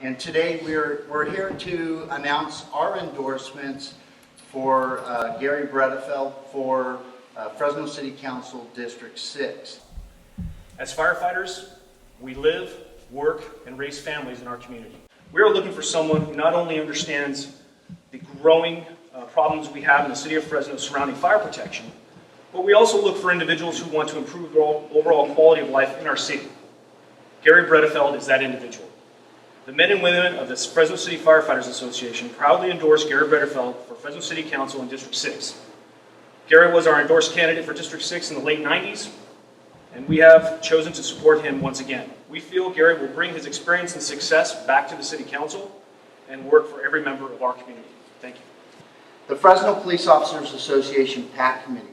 And today we're here to announce our endorsements for Garry Bredefeld for Fresno City Council District 6. As firefighters, we live, work, and raise families in our community. We are looking for someone who not only understands the growing problems we have in the city of Fresno surrounding fire protection, but we also look for individuals who want to improve the overall quality of life in our city. Garry Bredefeld is that individual. The men and women of the Fresno City Firefighters Association proudly endorse Garry Bredefeld for Fresno City Council in District 6. Garry was our endorsed candidate for District 6 in the late 90s, and we have chosen to support him once again. We feel Garry will bring his experience and success back to the City Council and work for every member of our community. Thank you. The Fresno Police Officers Association PAC Committee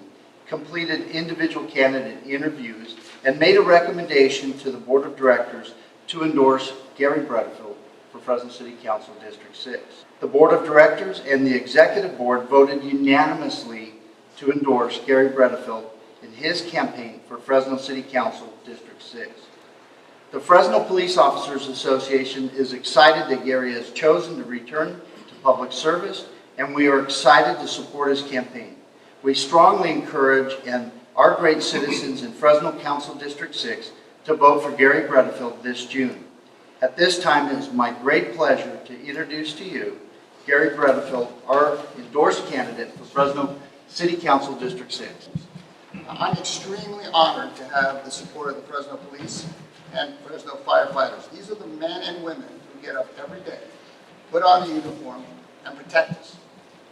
completed individual candidate interviews and made a recommendation to the Board of Directors to endorse Garry Bredefeld for Fresno City Council District 6. The Board of Directors and the Executive Board voted unanimously to endorse Garry Bredefeld in his campaign for Fresno City Council District 6. The Fresno Police Officers Association is excited that Garry has chosen to return to public service, and we are excited to support his campaign. We strongly encourage our great citizens in Fresno Council District 6 to vote for Garry Bredefeld this June. At this time, it is my great pleasure to introduce to you Garry Bredefeld, our endorsed candidate for Fresno City Council District 6. I'm extremely honored to have the support of the Fresno Police and Fresno Firefighters. These are the men and women who get up every day, put on the uniform, and protect us.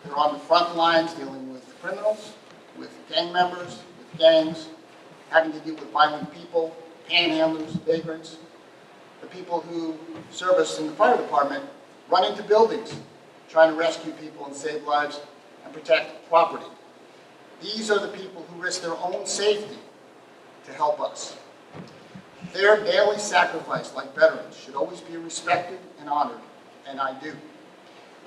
They're on the front lines dealing with criminals, with gang members, with gangs, having to deal with violent people, panhandlers, vagrants. The people who serve us in the fire department run into buildings trying to rescue people and save lives and protect property. These are the people who risk their own safety to help us. Their daily sacrifice, like veterans, should always be respected and honored, and I do.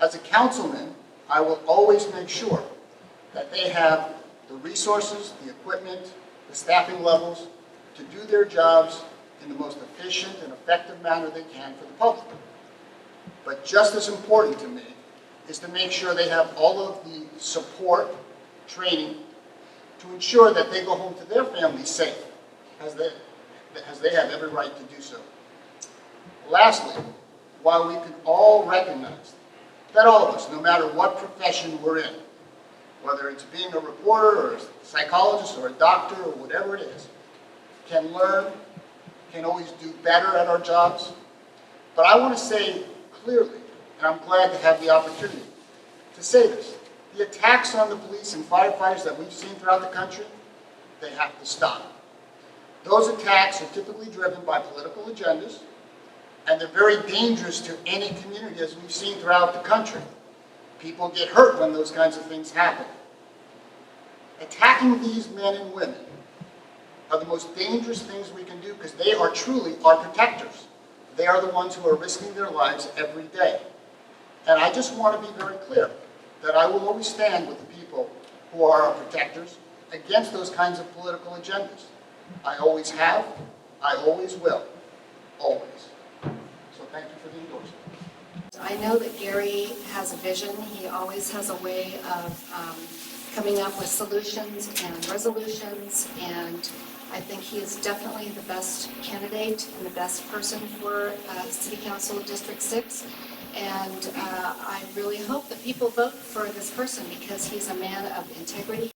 As a councilman, I will always make sure that they have the resources, the equipment, the staffing levels to do their jobs in the most efficient and effective manner they can for the public. But just as important to me is to make sure they have all of the support, training, to ensure that they go home to their families safe, as they have every right to do so. Lastly, while we can all recognize that all of us, no matter what profession we're in, whether it's being a reporter or a psychologist or a doctor or whatever it is, can learn, can always do better at our jobs. But I want to say clearly, and I'm glad to have the opportunity to say this, the attacks on the police and firefighters that we've seen throughout the country, they have to stop. Those attacks are typically driven by political agendas, and they're very dangerous to any community, as we've seen throughout the country. People get hurt when those kinds of things happen. Attacking these men and women are the most dangerous things we can do because they are truly our protectors. They are the ones who are risking their lives every day. And I just want to be very clear that I will always stand with the people who are our protectors against those kinds of political agendas. I always have, I always will, always. So thank you for the endorsement. I know that Garry has a vision. He always has a way of coming up with solutions and resolutions, and I think he is definitely the best candidate and the best person for City Council District 6. And I really hope that people vote for this person because he's a man of integrity,